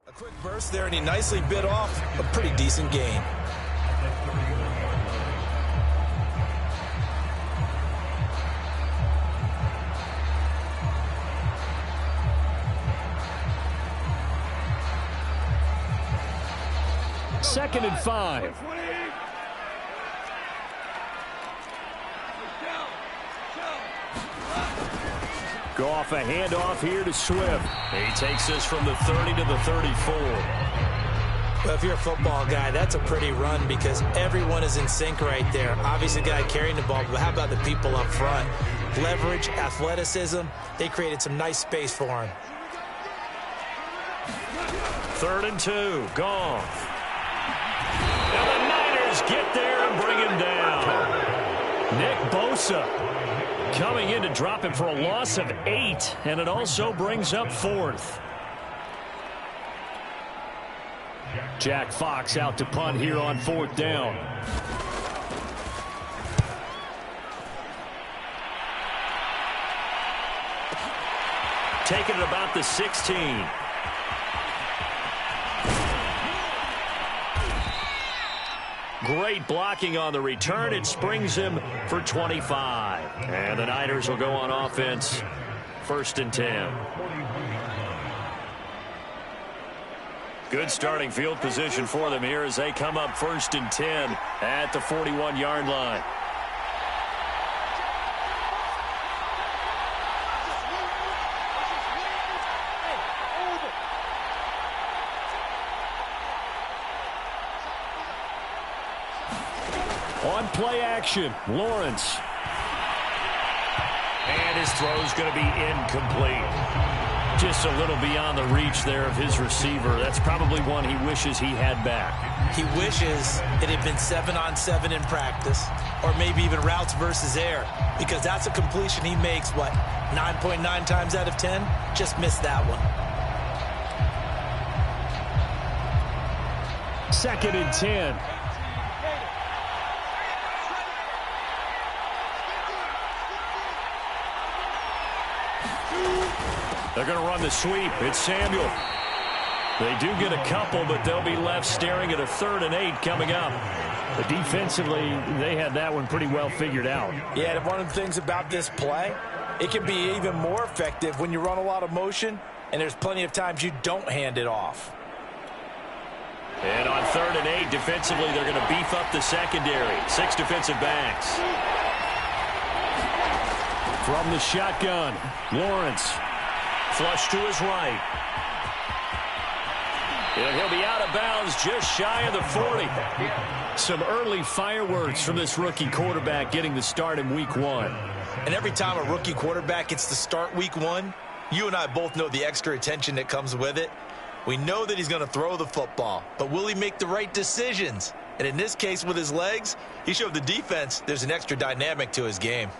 A quick burst there, and he nicely bit off a pretty decent gain. Second and 5. Go off a handoff here to Swift. He takes this from the 30 to the 34. Well, if you're a football guy, that's a pretty run because everyone is in sync right there. Obviously, the guy carrying the ball, but how about the people up front? Leverage, athleticism, they created some nice space for him. 3rd and 2, Goff. And the Niners get there and bring him down. Nick Bosa coming in to drop him for a loss of 8, and it also brings up 4th. Jack Fox out to punt here on 4th down. Taking it about the 16. Great blocking on the return. It springs him for 25. And the Niners will go on offense. 1st and 10. Good starting field position for them here as they come up 1st and 10 at the 41-yard line. On play action, Lawrence. And his throw's going to be incomplete. Just a little beyond the reach there of his receiver. That's probably one he wishes he had back. He wishes it had been 7-on-7 in practice, or maybe even routes versus air, because that's a completion he makes, 9.9 times out of 10? Just missed that one. 2nd and 10. They're going to run the sweep. It's Samuel. They do get a couple, but they'll be left staring at a 3rd and 8 coming up. But defensively, they had that one pretty well figured out. Yeah, and one of the things about this play, it can be even more effective when you run a lot of motion, and there's plenty of times you don't hand it off. And on 3rd and 8, defensively, they're going to beef up the secondary. 6 defensive backs. From the shotgun, Lawrence. Flush to his right. And he'll be out of bounds just shy of the 40. Some early fireworks from this rookie quarterback getting the start in week 1. And every time a rookie quarterback gets to start week 1, you and I both know the extra attention that comes with it. We know that he's going to throw the football, but will he make the right decisions? And in this case with his legs, he showed the defense there's an extra dynamic to his game.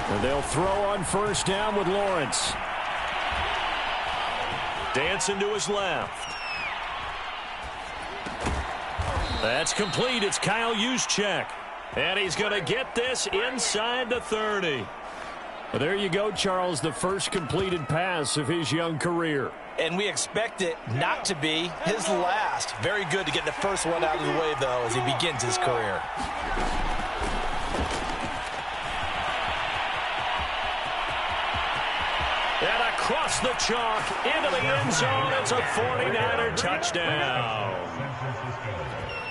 And they'll throw on 1st down with Lawrence. Dancing to his left. That's complete. It's Kyle Juszczyk. And he's going to get this inside the 30. Well, there you go, Charles, the first completed pass of his young career. And we expect it not to be his last. Very good to get the first one out of the way, though, as he begins his career. And across the chalk, into the end zone, it's a 49er touchdown.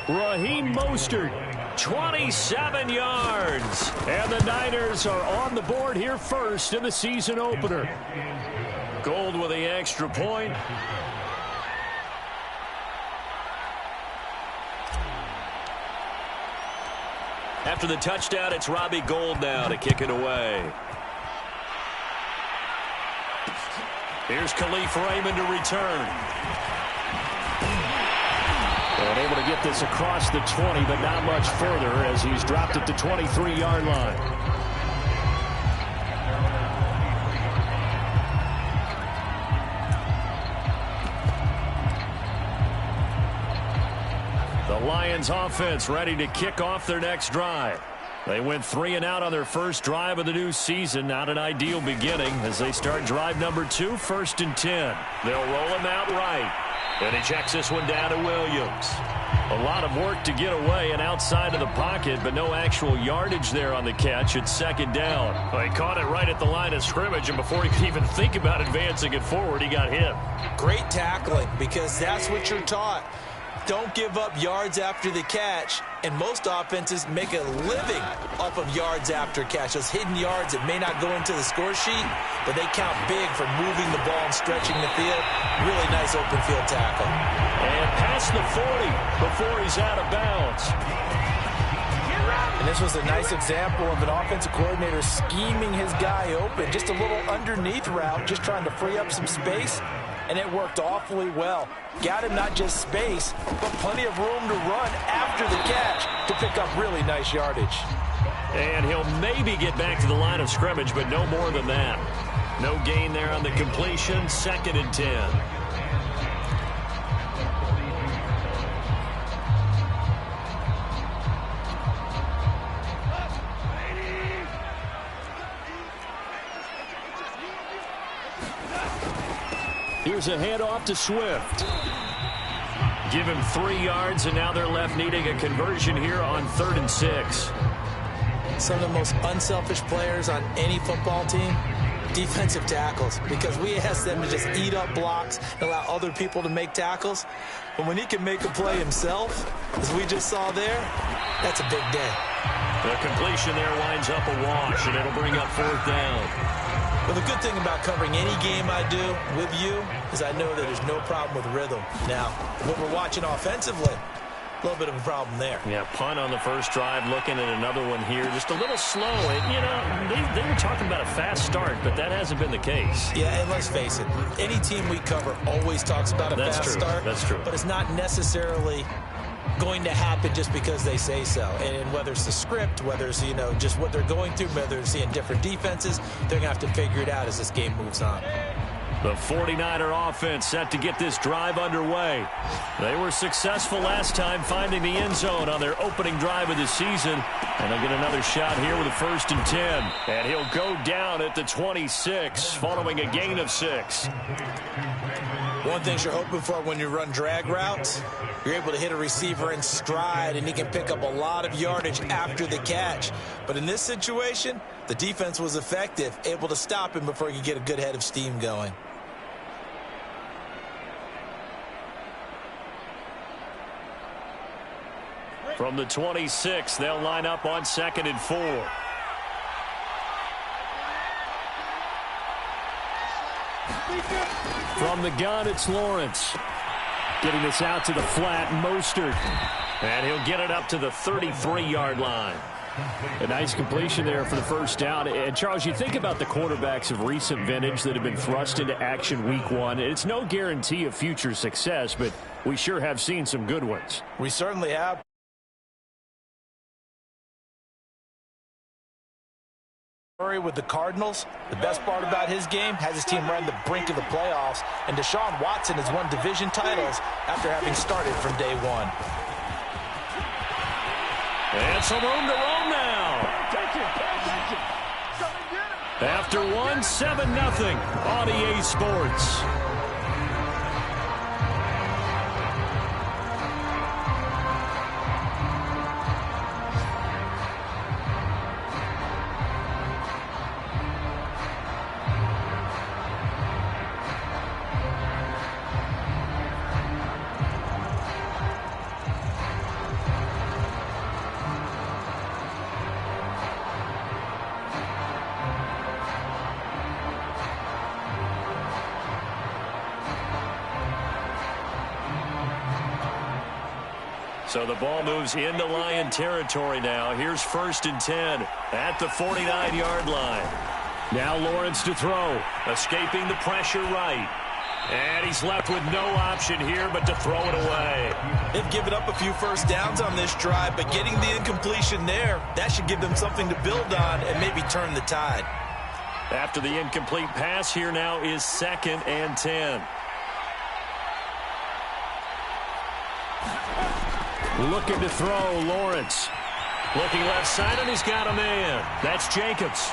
Raheem Mostert, 27 yards. And the Niners are on the board here first in the season opener. Gold with the extra point. After the touchdown, it's Robbie Gould now to kick it away. Here's Khalif Raymond to return. And able to get this across the 20, but not much further as he's dropped at the 23-yard line. The Lions offense ready to kick off their next drive. They went 3 and out on their first drive of the new season. Not an ideal beginning as they start drive number 2, 1st and 10. They'll roll him out right. And he checks this one down to Williams. A lot of work to get away and outside of the pocket, but no actual yardage there on the catch. It's 2nd down. Well, he caught it right at the line of scrimmage, and before he could even think about advancing it forward, he got hit. Great tackling, because that's what you're taught. Don't give up yards after the catch, and most offenses make a living off of yards after catch. Those hidden yards that may not go into the score sheet, but they count big for moving the ball and stretching the field. Really nice open field tackle. And past the 40 before he's out of bounds. And this was a nice example of an offensive coordinator scheming his guy open. Just a little underneath route, just trying to free up some space. And it worked awfully well. Got him not just space, but plenty of room to run after the catch to pick up really nice yardage. And he'll maybe get back to the line of scrimmage, but no more than that. No gain there on the completion, 2nd and 10. Here's a handoff to Swift. Give him 3 yards, and now they're left needing a conversion here on 3rd and 6. Some of the most unselfish players on any football team, defensive tackles, because we ask them to just eat up blocks and allow other people to make tackles. But when he can make a play himself, as we just saw there, that's a big day. The completion there winds up a wash, and it'll bring up 4th down. Well, the good thing about covering any game I do with you is I know that there's no problem with rhythm. Now, what we're watching offensively, a little bit of a problem there. Yeah, punt on the first drive, looking at another one here. Just a little slow. And, they were talking about a fast start, but that hasn't been the case. Yeah, and let's face it, any team we cover always talks about a fast start. That's true. But it's not necessarily going to happen just because they say so. And whether it's the script, whether it's, just what they're going through, whether they're seeing different defenses, they're going to have to figure it out as this game moves on. The 49er offense set to get this drive underway. They were successful last time finding the end zone on their opening drive of the season. And they'll get another shot here with a 1st and 10. And he'll go down at the 26 following a gain of 6. One thing you're hoping for when you run drag routes, you're able to hit a receiver in stride, and he can pick up a lot of yardage after the catch. But in this situation, the defense was effective, able to stop him before he could get a good head of steam going. From the 26, they'll line up on 2nd and 4. From the gun, it's Lawrence. Getting this out to the flat, Mostert. And he'll get it up to the 33-yard line. A nice completion there for the 1st down. And, Charles, you think about the quarterbacks of recent vintage that have been thrust into action week 1. It's no guarantee of future success, but we sure have seen some good ones. We certainly have. With the Cardinals, the best part about his game has his team right on the brink of the playoffs, and Deshaun Watson has won division titles after having started from day 1. And some room to roam now. After 1, 7-0 on EA Sports. So the ball moves into Lion territory now. Here's 1st and 10 at the 49-yard line. Now Lawrence to throw, escaping the pressure right. And he's left with no option here but to throw it away. They've given up a few first downs on this drive, but getting the incompletion there, that should give them something to build on and maybe turn the tide. After the incomplete pass, here now is 2nd and 10. Looking to throw, Lawrence. Looking left side, and he's got a man. That's Jacobs.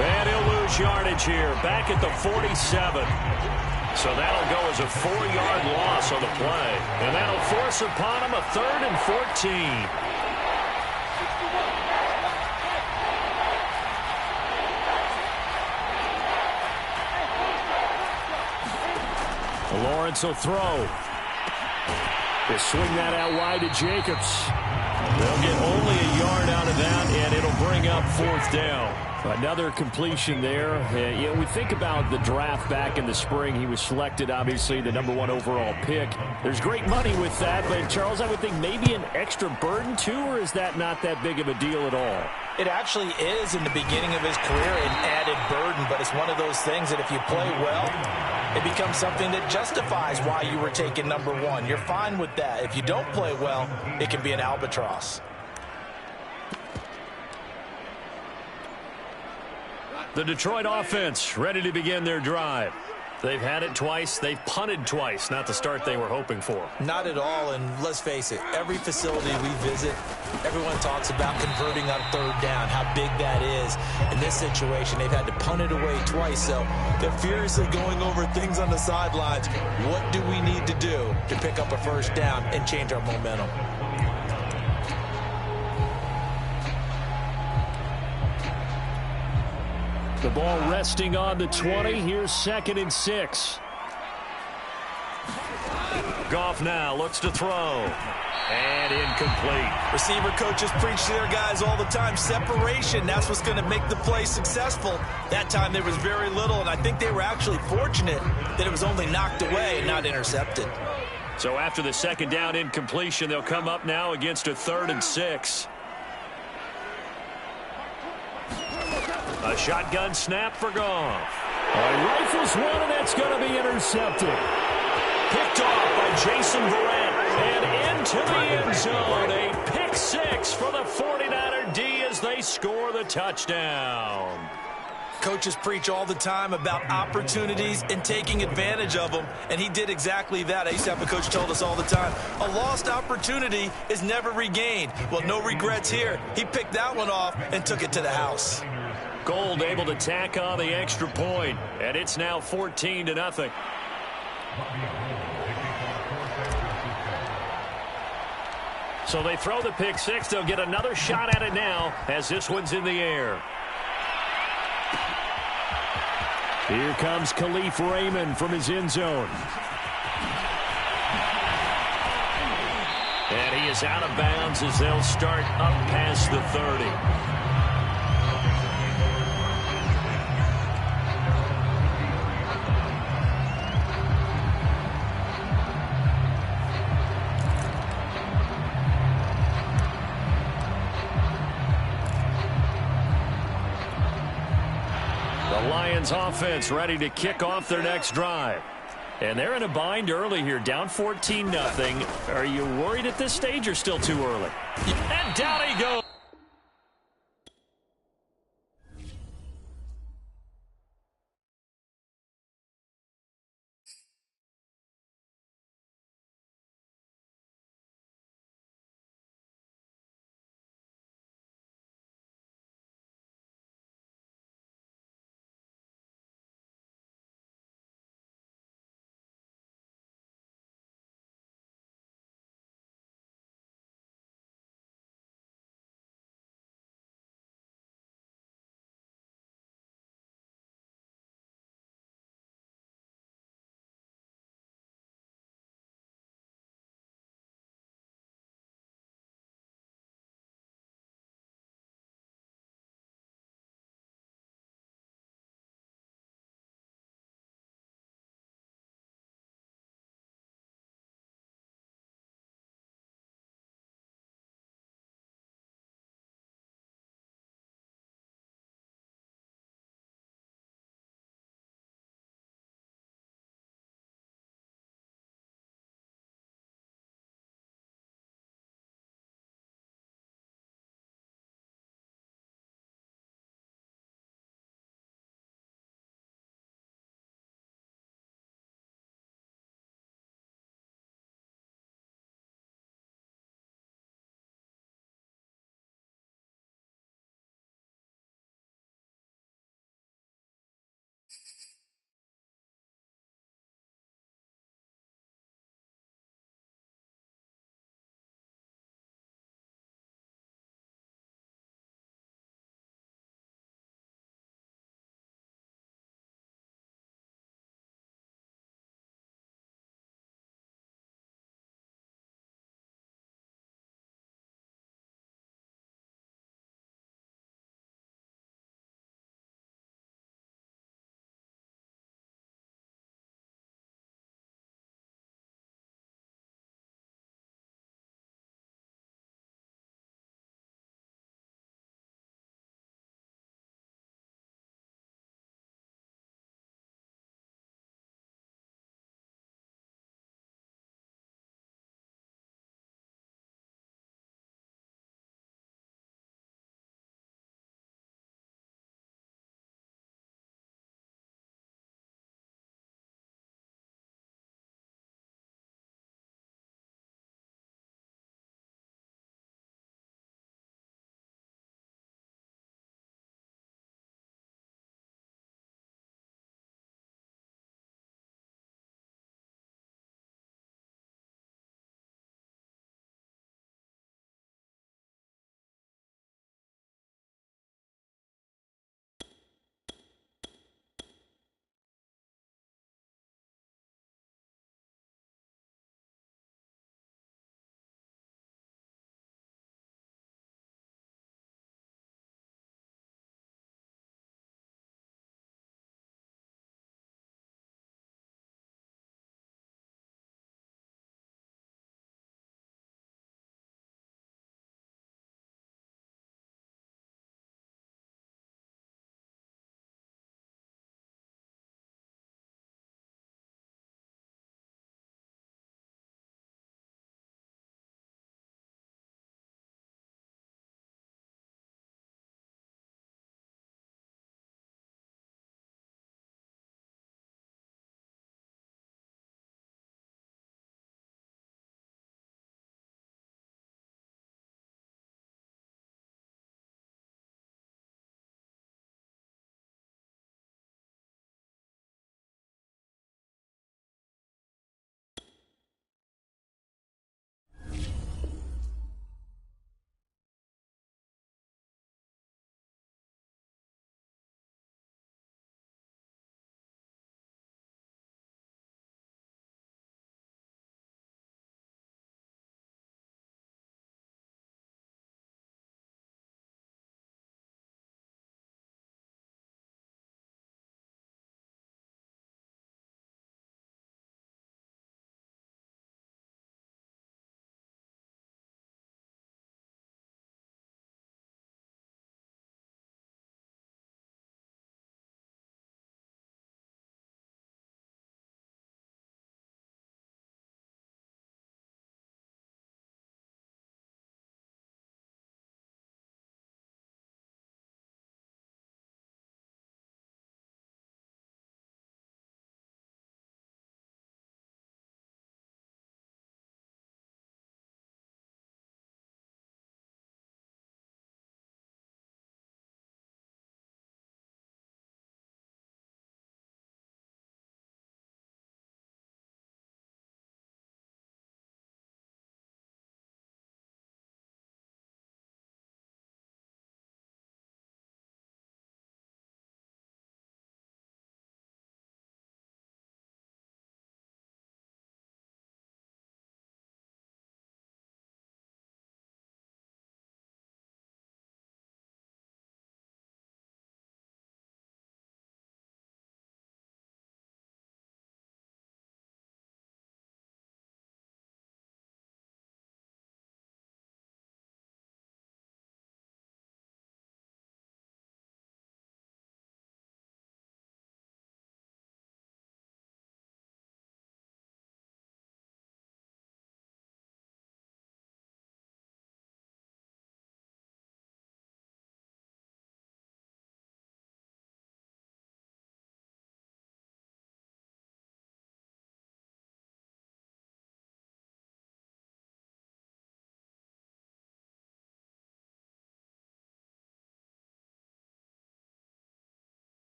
And he'll lose yardage here, back at the 47. So that'll go as a 4-yard loss on the play. And that'll force upon him a 3rd and 14. Lawrence will throw. They swing that out wide to Jacobs. They'll get only a yard out of that, and it'll bring up 4th down. Another completion there. We think about the draft back in the spring. He was selected, obviously, the #1 overall pick. There's great money with that, but, Charles, I would think maybe an extra burden, too, or is that not that big of a deal at all? It actually is in the beginning of his career an added burden, but it's one of those things that if you play well, it becomes something that justifies why you were taken #1. You're fine with that. If you don't play well, it can be an albatross. The Detroit offense ready to begin their drive. They've had it twice. They've punted twice. Not the start they were hoping for. Not at all, and let's face it, every facility we visit, everyone talks about converting on 3rd down, how big that is. In this situation, they've had to punt it away twice, so they're furiously going over things on the sidelines. What do we need to do to pick up a 1st down and change our momentum? The ball resting on the 20. Here's 2nd and 6. Goff now looks to throw. And incomplete. Receiver coaches preach to their guys all the time. Separation, that's what's going to make the play successful. That time there was very little, and I think they were actually fortunate that it was only knocked away and not intercepted. So after the 2nd down incompletion, they'll come up now against a 3rd and 6. A shotgun snap for Goff. Rifles one, and that's going to be intercepted. Picked off by Jason Verrett. And into the end zone. A pick 6 for the 49er D as they score the touchdown. Coaches preach all the time about opportunities and taking advantage of them, and he did exactly that. I used to have a coach who told us all the time, a lost opportunity is never regained. Well, no regrets here. He picked that one off and took it to the house. Gold able to tack on the extra point, and it's now 14-0. So they throw the pick 6. They'll get another shot at it now as this one's in the air. Here comes Khalif Raymond from his end zone. And he is out of bounds as they'll start up past the 30. Lions offense ready to kick off their next drive. And they're in a bind early here, down 14-0. Are you worried at this stage or still too early? And down he goes.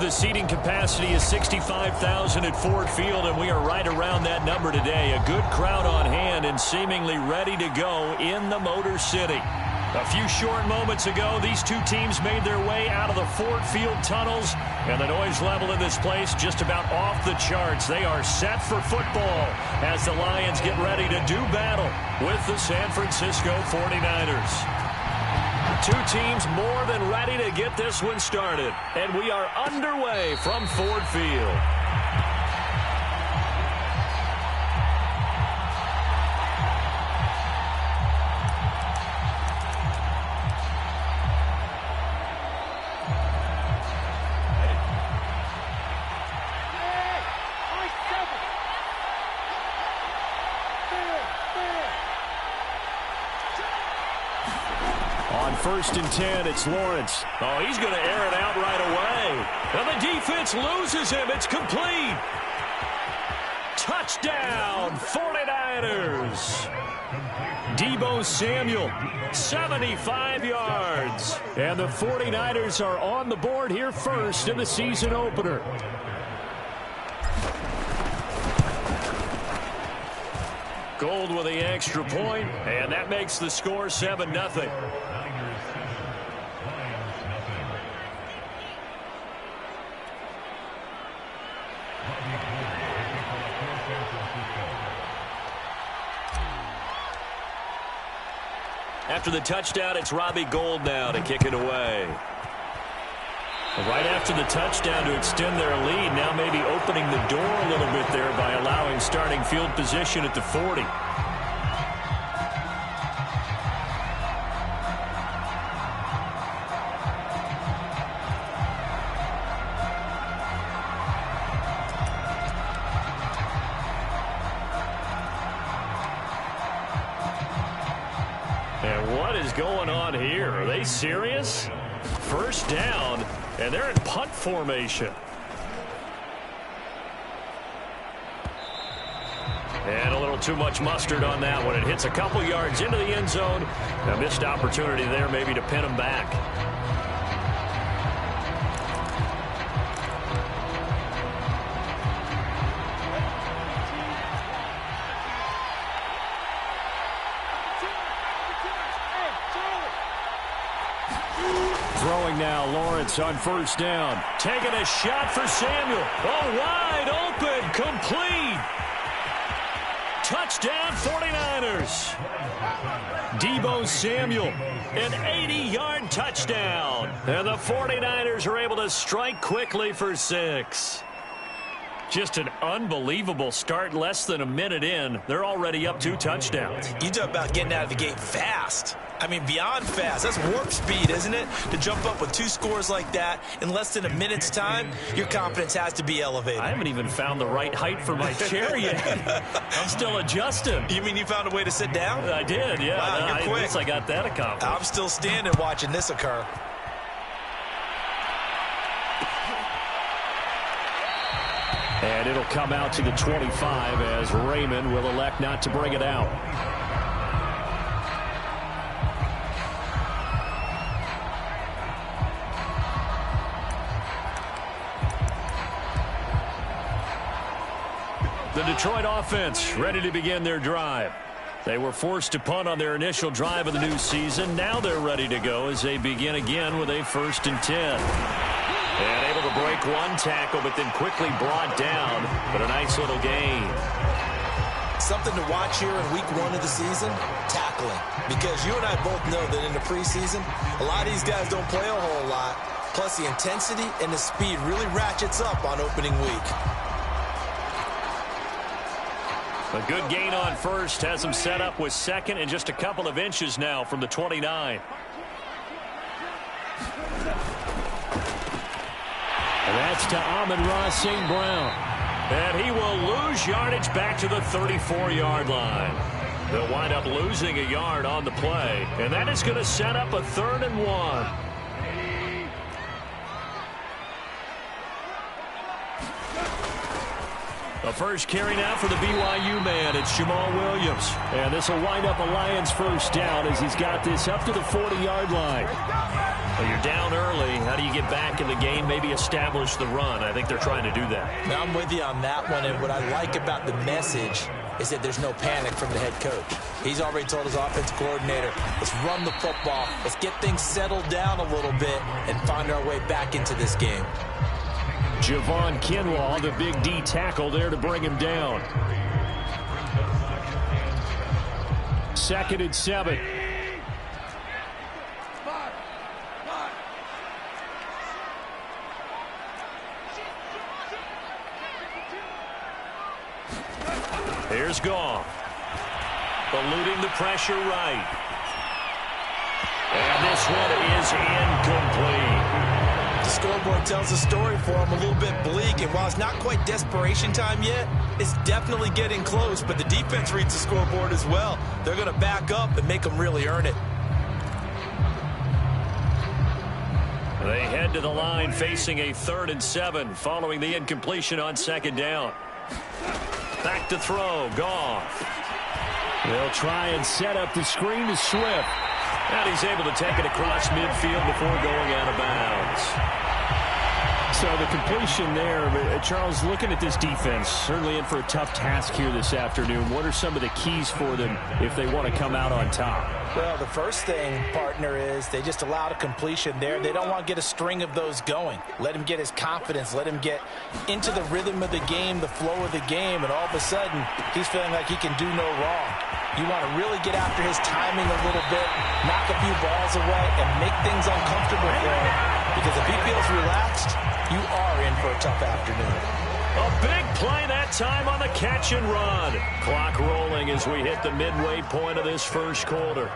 The seating capacity is 65,000 at Ford Field, and we are right around that number today. A good crowd on hand and seemingly ready to go in the Motor City. A few short moments ago, these two teams made their way out of the Ford Field tunnels, and the noise level in this place just about off the charts. They are set for football as the Lions get ready to do battle with the San Francisco 49ers. Two teams more than ready to get this one started, and we are underway from Ford Field. First and 10, it's Lawrence. Oh, he's going to air it out right away. And the defense loses him. It's complete. Touchdown, 49ers. Deebo Samuel, 75 yards. And the 49ers are on the board here first in the season opener. Gold with the extra point, and that makes the score 7-0. After the touchdown, it's Robbie Gould now to kick it away. Right after the touchdown to extend their lead, now maybe opening the door a little bit there by allowing starting field position at the 40. And what is going on here? Are they serious? First down, and they're in punt formation. And a little too much mustard on that one. It hits a couple yards into the end zone. A missed opportunity there maybe to pin them back. Throwing now, Lawrence on first down. Taking a shot for Samuel. Oh, wide open, complete. Touchdown, 49ers. Deebo Samuel, an 80-yard touchdown. And the 49ers are able to strike quickly for 6. Just an unbelievable start. Less than a minute in, they're already up 2 touchdowns. You talk about getting out of the gate fast. I mean, beyond fast. That's warp speed, isn't it? To jump up with 2 scores like that in less than a minute's time, your confidence has to be elevated. I haven't even found the right height for my chair yet. I'm still adjusting. You mean you found a way to sit down? I did, yeah. Wow, you're quick. At least I got that accomplished. I'm still standing watching this occur. And it'll come out to the 25 as Raymond will elect not to bring it out. The Detroit offense ready to begin their drive. They were forced to punt on their initial drive of the new season. Now they're ready to go as they begin again with a 1st and 10. And able to break one tackle, but then quickly brought down. But a nice little gain. Something to watch here in week 1 of the season, tackling. Because you and I both know that in the preseason, a lot of these guys don't play a whole lot. Plus the intensity and the speed really ratchets up on opening week. A good gain on first has them set up with 2nd and just a couple of inches now from the 29. And that's to Amon-Ra St. Brown. And he will lose yardage back to the 34-yard line. They'll wind up losing a yard on the play. And that is going to set up a 3rd and 1. A first carry now for the BYU man. It's Jamal Williams. And this will wind up a Lions first down as he's got this up to the 40-yard line. Well, you're down early. How do you get back in the game, maybe establish the run? I think they're trying to do that. Now, I'm with you on that one, and what I like about the message is that there's no panic from the head coach. He's already told his offensive coordinator, let's run the football, let's get things settled down a little bit and find our way back into this game. Javon Kinlaw, the big D tackle there to bring him down. 2nd and 7. Here's Goff. Eluding the pressure right. And this one is incomplete. The scoreboard tells a story for him, a little bit bleak, and while it's not quite desperation time yet, it's definitely getting close, but the defense reads the scoreboard as well. They're going to back up and make them really earn it. They head to the line facing a 3rd and 7 following the incompletion on 2nd down. Back to throw, Goff. They'll try and set up the screen to Swift. And he's able to take it across midfield before going out of bounds. So the completion there, Charles, looking at this defense, certainly in for a tough task here this afternoon. What are some of the keys for them if they want to come out on top? Well, the first thing, partner, is they just allowed a completion there. They don't want to get a string of those going. Let him get his confidence. Let him get into the rhythm of the game, the flow of the game, and all of a sudden, he's feeling like he can do no wrong. You want to really get after his timing a little bit, knock a few balls away, and make things uncomfortable for him. Because if he feels relaxed, you are in for a tough afternoon. A big play that time on the catch and run. Clock rolling as we hit the midway point of this first quarter.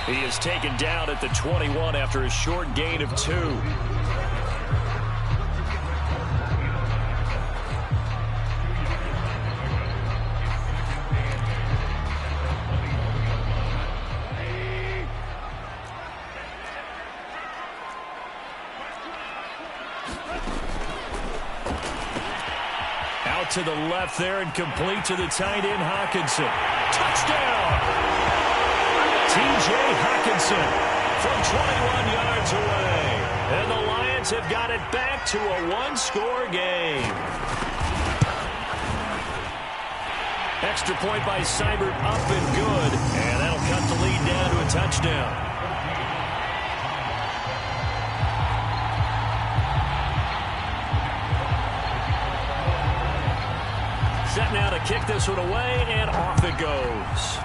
He is taken down at the 21 after a short gain of 2. To the left there and complete to the tight end, Hawkinson. Touchdown! T.J. Hawkinson from 21 yards away. And the Lions have got it back to a one-score game. Extra point by Seibert up and good. And that'll cut the lead down to a touchdown. Set now to kick this one away, and off it goes.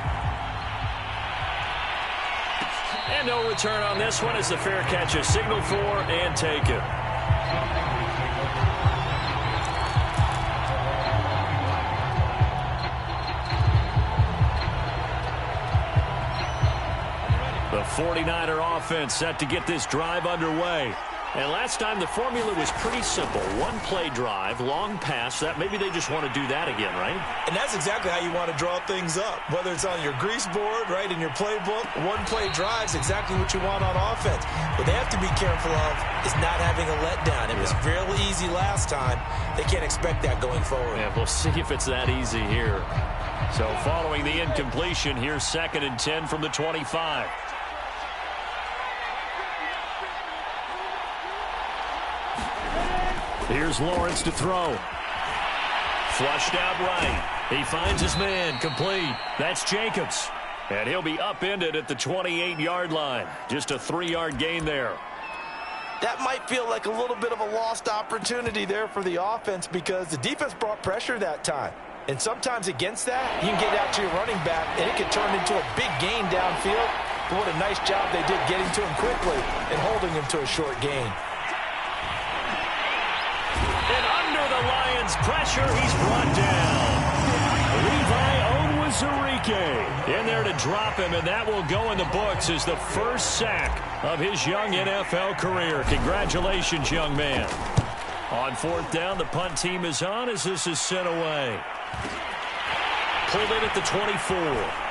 And no return on this one as the fair catch is signaled for and taken. The 49er offense set to get this drive underway. And last time the formula was pretty simple. One-play drive, long pass. That maybe they just want to do that again, right? And that's exactly how you want to draw things up. Whether it's on your grease board, right, in your playbook, one-play drive's exactly what you want on offense. What they have to be careful of is not having a letdown. It was fairly easy last time. They can't expect that going forward. Yeah, we'll see if it's that easy here. So following the incompletion, here's 2nd and 10 from the 25. Here's Lawrence to throw. Flushed out right. He finds his man, complete. That's Jacobs. And he'll be upended at the 28-yard line. Just a 3-yard gain there. That might feel like a little bit of a lost opportunity there for the offense because the defense brought pressure that time. And sometimes against that, you can get out to your running back, and it can turn into a big gain downfield. But what a nice job they did getting to him quickly and holding him to a short gain. And under the Lions' pressure, he's brought down. Levi Onwuzurike in there to drop him, and that will go in the books as the first sack of his young NFL career. Congratulations, young man. On 4th down, the punt team is on as this is sent away. Pulled in at the 24.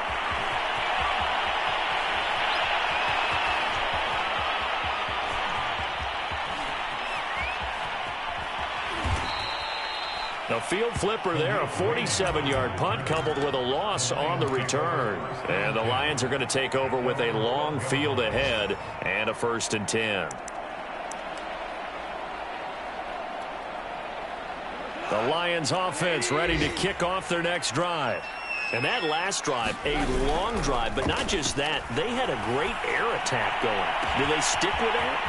field flipper there, a 47-yard punt coupled with a loss on the return. And the Lions are going to take over with a long field ahead and a 1st and 10. The Lions offense ready to kick off their next drive. And that last drive, a long drive, but not just that. They had a great air attack going. Do they stick with that?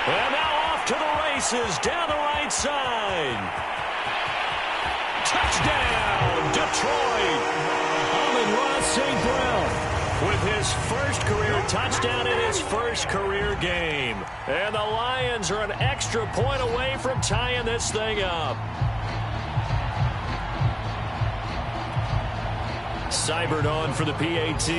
And now off to the races down the right side. Touchdown, Detroit. Amon-Ra St. Brown with his first career touchdown in his first career game. And the Lions are an extra point away from tying this thing up. Seibert on for the PAT.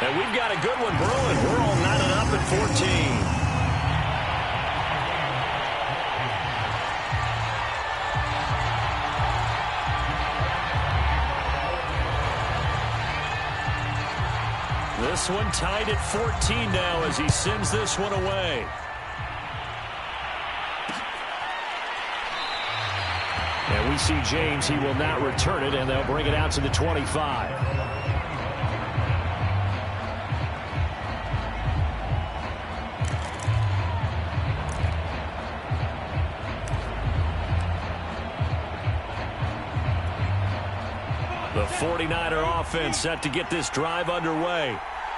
And we've got a good one brewing. We're all knotted up at 14. This one tied at 14 now as he sends this one away. And we see James. He will not return it, and they'll bring it out to the 25. The 49er offense set to get this drive underway.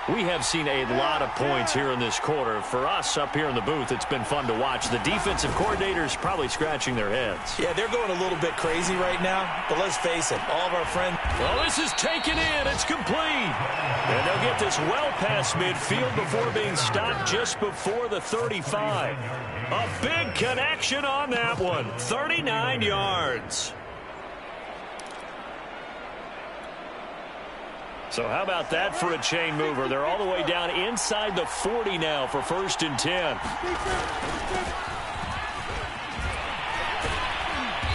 We have seen a lot of points here in this quarter. For us up here in the booth, it's been fun to watch. The defensive coordinators probably scratching their heads. Yeah, they're going a little bit crazy right now. But let's face it, all of our friends. Well, this is taken in. It's complete. And they'll get this well past midfield before being stopped just before the 35. A big connection on that one. 39 yards. So how about that for a chain mover? They're all the way down inside the 40 now for 1st and 10.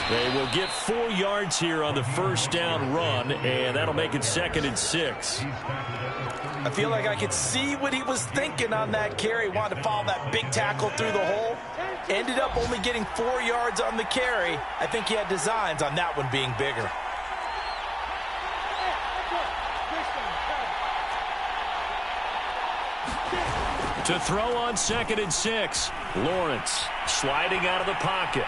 They will get 4 yards here on the first down run, and that'll make it 2nd and 6. I feel like I could see what he was thinking on that carry. Wanted to follow that big tackle through the hole. Ended up only getting 4 yards on the carry. I think he had designs on that one being bigger. To throw on 2nd and 6. Lawrence sliding out of the pocket.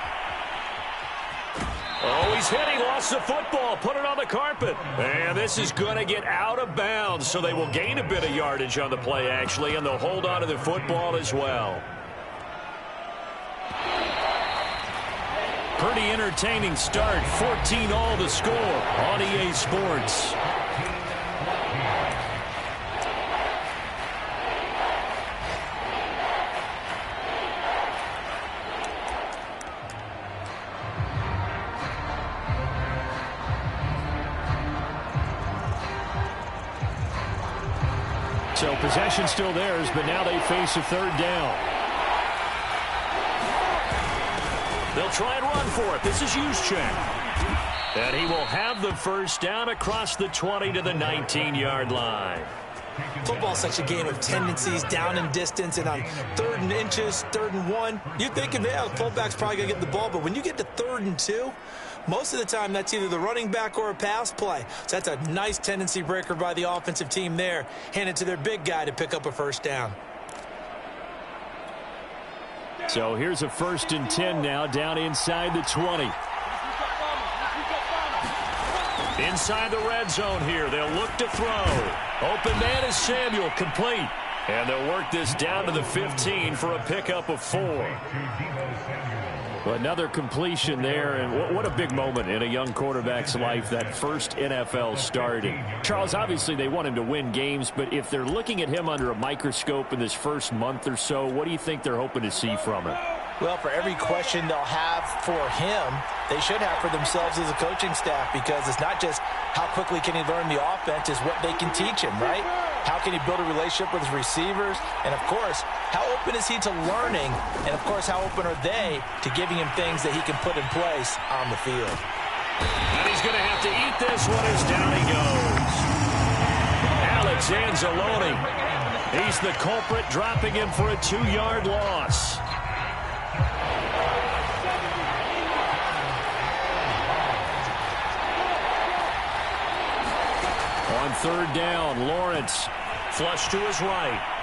Oh, he's hit. He lost the football. Put it on the carpet. And this is going to get out of bounds, so they will gain a bit of yardage on the play, actually, and they'll hold on to the football as well. Pretty entertaining start. 14-all the score on EA Sports. So possession still theirs, but now they face a 3rd down. They'll try and run for it. This is Juszczyk. And he will have the first down across the 20 to the 19-yard line. Football's such a game of tendencies, down and distance, and on 3rd and inches, 3rd and 1, you're thinking, yeah, the fullback's probably going to get the ball, but when you get to 3rd and 2, most of the time that's either the running back or a pass play. So that's a nice tendency breaker by the offensive team there. Hand it to their big guy to pick up a first down. So here's a 1st and 10 now down inside the 20. Inside the red zone here. They'll look to throw. Open man is Samuel, complete. And they'll work this down to the 15 for a pickup of 4. Another completion there, and what a big moment in a young quarterback's life, that first NFL start. And Charles, obviously they want him to win games, but if they're looking at him under a microscope in this first month or so, what do you think they're hoping to see from him? Well, for every question they'll have for him, they should have for themselves as a coaching staff, because it's not just how quickly can he learn the offense, it's what they can teach him, right? How can he build a relationship with his receivers? And, of course, how open is he to learning? And, of course, how open are they to giving him things that he can put in place on the field? And he's going to have to eat this one as down he goes. Alex Anzalone. He's the culprit, dropping him for a 2-yard loss. third down. Lawrence flush to his right.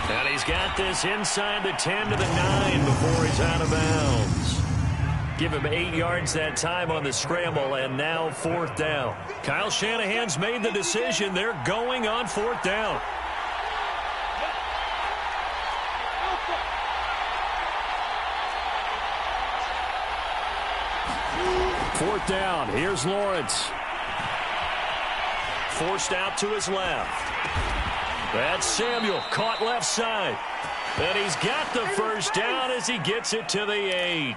And he's got this inside the 10 to the 9 before he's out of bounds. Give him 8 yards that time on the scramble, and now fourth down. Kyle Shanahan's made the decision. They're going on fourth down. Fourth down. Here's Lawrence. Forced out to his left. That's Samuel, caught left side. And he's got the first down as he gets it to the 8.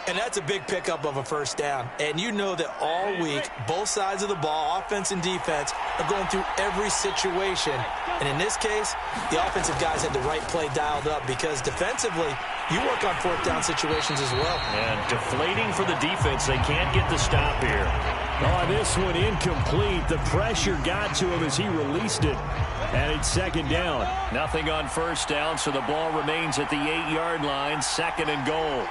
And that's a big pickup of a first down. And you know that all week, both sides of the ball, offense and defense, are going through every situation. And in this case, the offensive guys had the right play dialed up because defensively, you work on fourth down situations as well. And deflating for the defense. They can't get the stop here. Oh, this one incomplete. The pressure got to him as he released it. And it's second down. Nothing on first down, so the ball remains at the 8-yard line, second and goal.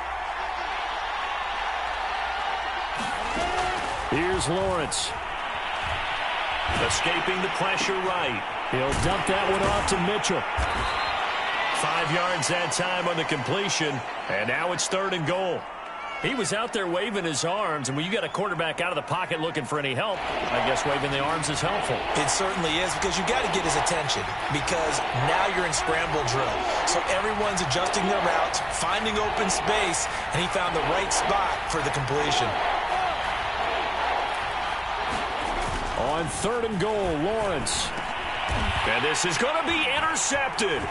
Here's Lawrence. Escaping the pressure right. He'll dump that one off to Mitchell. 5 yards that time on the completion. And now it's third and goal. He was out there waving his arms, and when you got a quarterback out of the pocket looking for any help, I guess waving the arms is helpful. It certainly is, because you got to get his attention, because now you're in scramble drill. So everyone's adjusting their routes, finding open space, and he found the right spot for the completion. On third and goal, Lawrence. And this is going to be intercepted.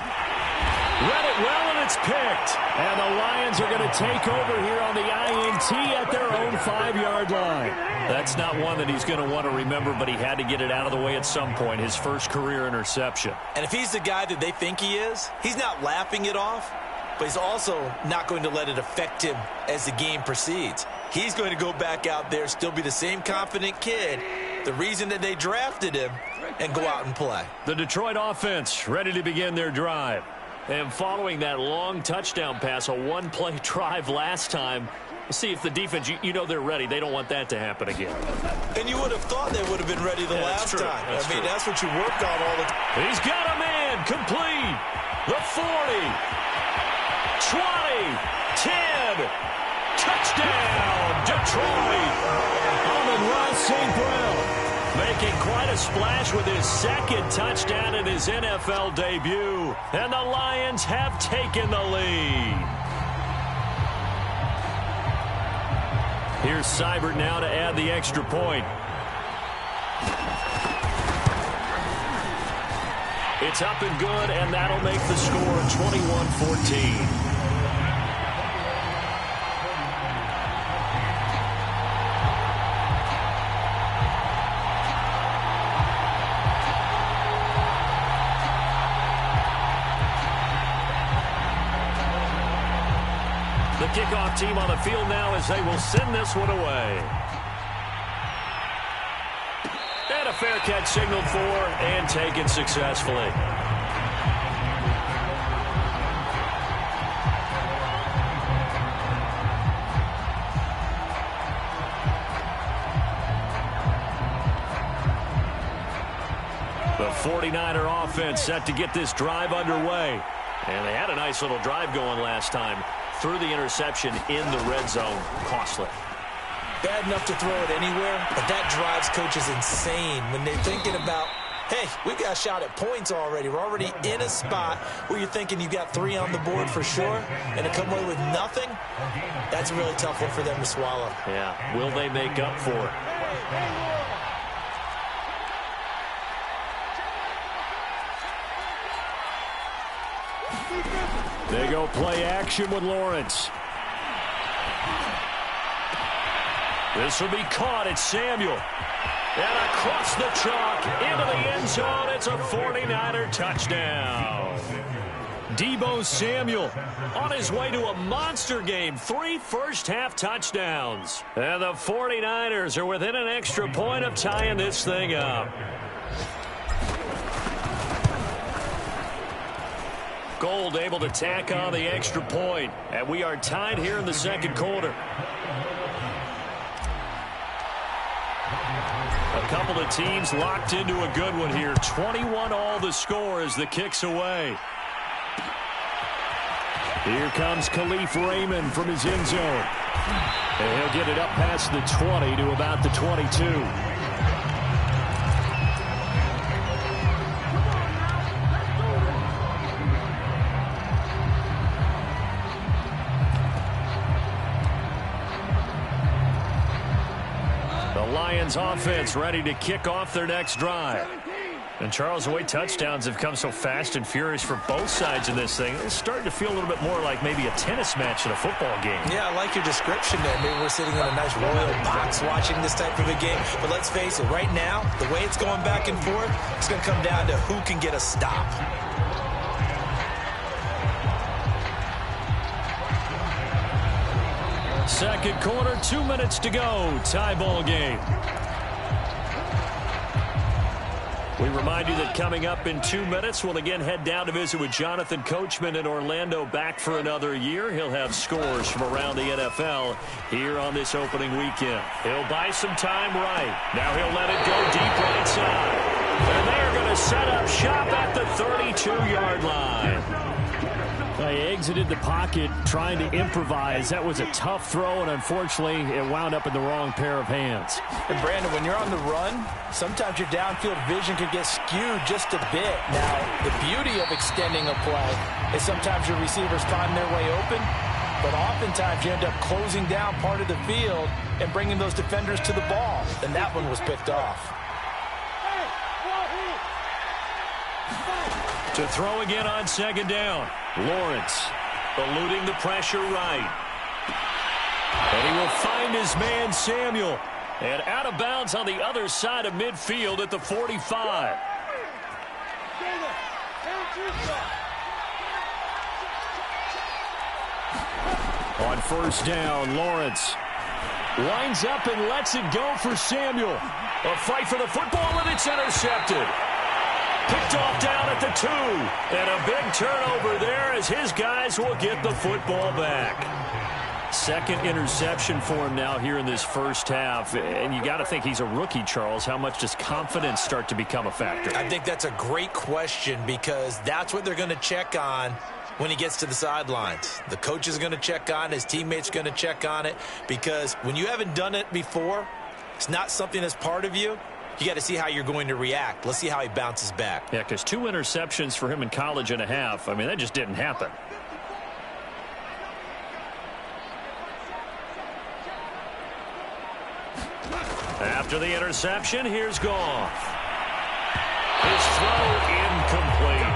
Read it well, and it's picked. And the Lions are going to take over here on the INT at their own 5-yard line. That's not one that he's going to want to remember, but he had to get it out of the way at some point, his first career interception. And if he's the guy that they think he is, he's not laughing it off, but he's also not going to let it affect him as the game proceeds. He's going to go back out there, still be the same confident kid, the reason that they drafted him, and go out and play. The Detroit offense ready to begin their drive. And following that long touchdown pass, a one-play drive last time, see if the defense, you know they're ready. They don't want that to happen again. And you would have thought they would have been ready the last time. That's what you worked on all the time. He's got a man complete. The 40, 20, 10, touchdown, Detroit. Amon-Ra St. Brown making quite a splash with his second touchdown in his NFL debut. And the Lions have taken the lead. Here's Seibert now to add the extra point. It's up and good, and that'll make the score 21-14. The kickoff team on the field now as they will send this one away. And a fair catch signaled for and taken successfully. The 49er offense set to get this drive underway. And they had a nice little drive going last time. Through the interception in the red zone. Costly. Bad enough to throw it anywhere, but that drives coaches insane when they're thinking about, hey, we got a shot at points already. We're already in a spot where you're thinking you got 3 on the board for sure, and to come away with nothing, that's a really tough one for them to swallow. Yeah, will they make up for it? They go play action with Lawrence. This will be caught. It's Samuel. And across the chalk into the end zone. It's a 49er touchdown. Deebo Samuel on his way to a monster game. 3 first-half touchdowns. And the 49ers are within an extra point of tying this thing up. Gold able to tack on the extra point. And we are tied here in the second quarter. couple of teams locked into a good one here. 21-all the score as the kick's away. Here comes Khalif Raymond from his end zone. And he'll get it up past the 20 to about the 22. Lions offense ready to kick off their next drive. And Charles, the way touchdowns have come so fast and furious for both sides of this thing, it's starting to feel a little bit more like maybe a tennis match in a football game. Yeah, I like your description there. Maybe we're sitting in a nice royal box watching this type of a game. But let's face it, right now, the way it's going back and forth, it's going to come down to who can get a stop. Second quarter, 2 minutes to go. Tie ball game. We remind you that coming up in 2 minutes, we'll again head down to visit with Jonathan Coachman in Orlando, back for another year. He'll have scores from around the NFL here on this opening weekend. He'll buy some time right. Now he'll let it go deep right side. And they're going to set up shop at the 32-yard line. He exited the pocket trying to improvise. That was a tough throw, and unfortunately, it wound up in the wrong pair of hands. And Brandon, when you're on the run, sometimes your downfield vision can get skewed just a bit. Now, the beauty of extending a play is sometimes your receivers find their way open, but oftentimes you end up closing down part of the field and bringing those defenders to the ball. And that one was picked off. To throw again on second down. Lawrence eluding the pressure right. And he will find his man Samuel. And out of bounds on the other side of midfield at the 45. On first down, Lawrence winds up and lets it go for Samuel. A fight for the football, and it's intercepted. Picked off down at the 2. And a big turnover there as his guys will get the football back. Second interception for him now here in this first half. And you got to think he's a rookie, Charles. How much does confidence start to become a factor? I think that's a great question because that's what they're going to check on when he gets to the sidelines. The coach is going to check on it. His teammates are going to check on it because when you haven't done it before, it's not something that's part of you. You got to see how you're going to react. Let's see how he bounces back. Yeah, because 2 interceptions for him in college and a half. I mean, that just didn't happen. After the interception, here's Goff. His throw incomplete.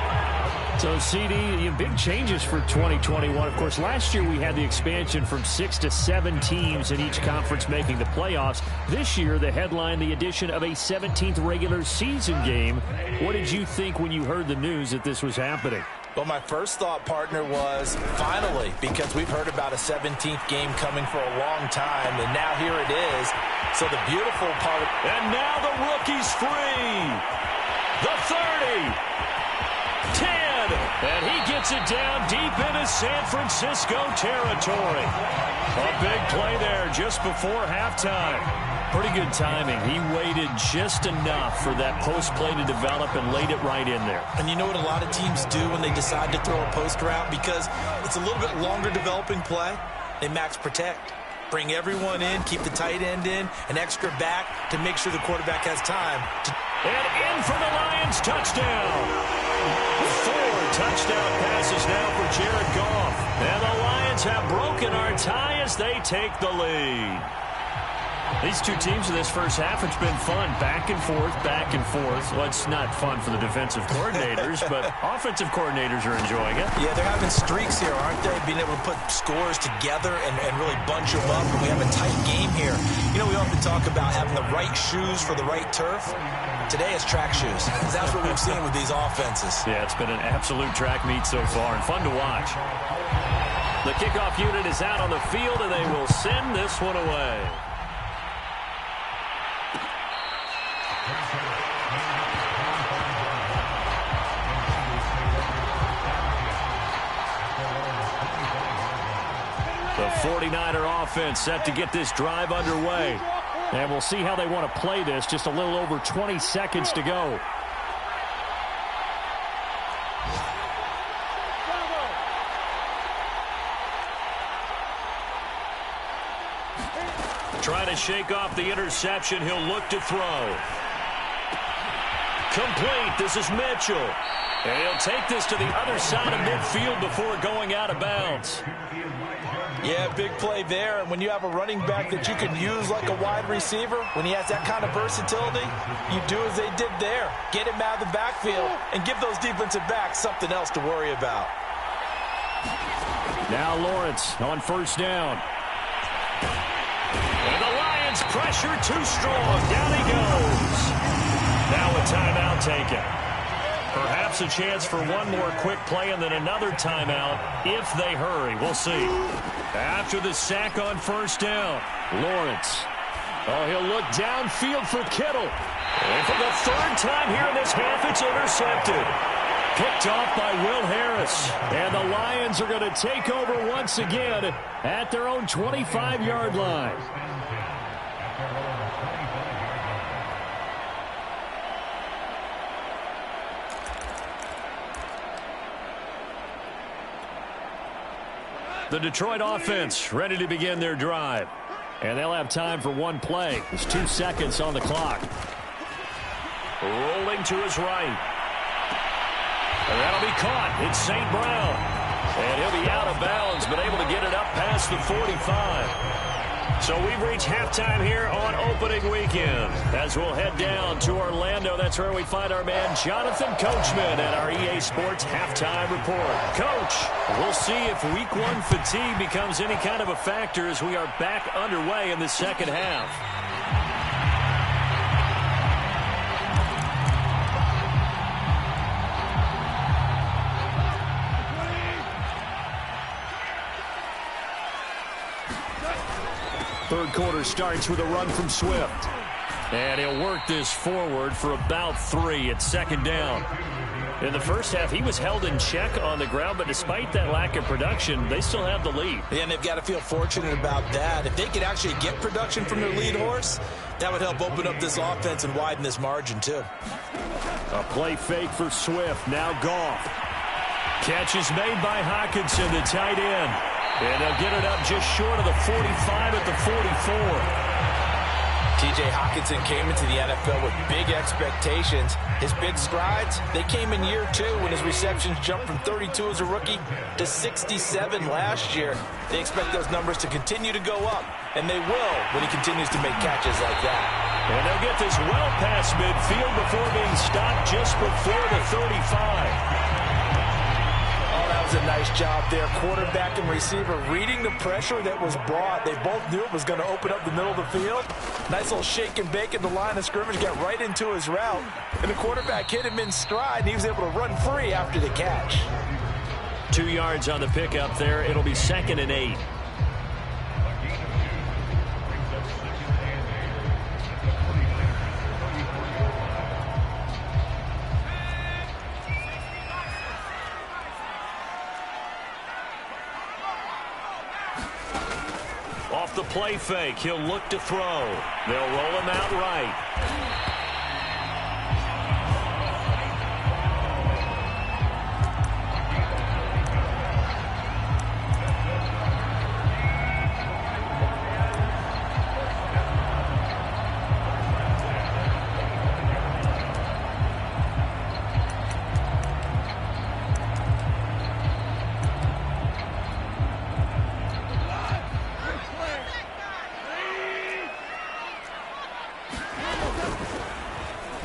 So, CD, big changes for 2021. Of course, last year we had the expansion from 6 to 7 teams in each conference making the playoffs. This year, the headline, the addition of a 17th regular season game. What did you think when you heard the news that this was happening? Well, my first thought, partner, was finally, because we've heard about a 17th game coming for a long time, and now here it is. So the beautiful part. And now the rookie's free. The 30. 10. And he gets it down deep into San Francisco territory. A big play there just before halftime. Pretty good timing. He waited just enough for that post play to develop and laid it right in there. And you know what a lot of teams do when they decide to throw a post route? Because it's a little bit longer developing play, they max protect. Bring everyone in, keep the tight end in, an extra back to make sure the quarterback has time. And in for the Lions, touchdown. 4 touchdown passes now for Jared Goff. And the Lions have broken our tie as they take the lead. These two teams in this first half, it's been fun. Back and forth, back and forth. Well, it's not fun for the defensive coordinators, but offensive coordinators are enjoying it. Yeah, they're having streaks here, aren't they? Being able to put scores together and really bunch them up. And we have a tight game here. You know, we often talk about having the right shoes for the right turf. Today it's track shoes. That's what we've seen with these offenses. Yeah, it's been an absolute track meet so far and fun to watch. The kickoff unit is out on the field, and they will send this one away. The 49er offense set to get this drive underway. And we'll see how they want to play this. Just a little over 20 seconds to go. Trying to shake off the interception. He'll look to throw. Complete. This is Mitchell. And he'll take this to the other side of midfield before going out of bounds. Yeah, big play there. And when you have a running back that you can use like a wide receiver, when he has that kind of versatility, you do as they did there. Get him out of the backfield and give those defensive backs something else to worry about. Now Lawrence on first down. And the Lions pressure too strong. Down he goes. Now a timeout taken. Perhaps a chance for one more quick play and then another timeout if they hurry. We'll see. After the sack on first down, Lawrence. Oh, he'll look downfield for Kittle. And for the third time here in this half, it's intercepted. Picked off by Will Harris. And the Lions are going to take over once again at their own 25-yard line. The Detroit offense ready to begin their drive. And they'll have time for one play. There's 2 seconds on the clock. Rolling to his right. And that'll be caught. It's St. Brown. And he'll be out of bounds, but able to get it up past the 45. So we've reached halftime here on opening weekend. As we'll head down to Orlando, that's where we find our man Jonathan Coachman at our EA Sports Halftime Report. Coach, we'll see if Week 1 fatigue becomes any kind of a factor as we are back underway in the second half. Third quarter starts with a run from Swift. And he'll work this forward for about 3 at second down. In the first half, he was held in check on the ground, but despite that lack of production, they still have the lead. Yeah, and they've got to feel fortunate about that. If they could actually get production from their lead horse, that would help open up this offense and widen this margin, too. A play fake for Swift. Now Goff. Catch is made by Hockenson, the tight end. And they'll get it up just short of the 45 at the 44. T.J. Hockenson came into the NFL with big expectations. His big strides, they came in year 2 when his receptions jumped from 32 as a rookie to 67 last year. They expect those numbers to continue to go up, and they will when he continues to make catches like that. And they'll get this well past midfield before being stopped just before the 35. A nice job there. Quarterback and receiver reading the pressure that was brought. They both knew it was going to open up the middle of the field. Nice little shake and bake at the line of scrimmage. Got right into his route. And the quarterback hit him in stride. And he was able to run free after the catch. 2 yards on the pickup there. It'll be 2nd and 8. Off the play fake, he'll look to throw. They'll roll him out right.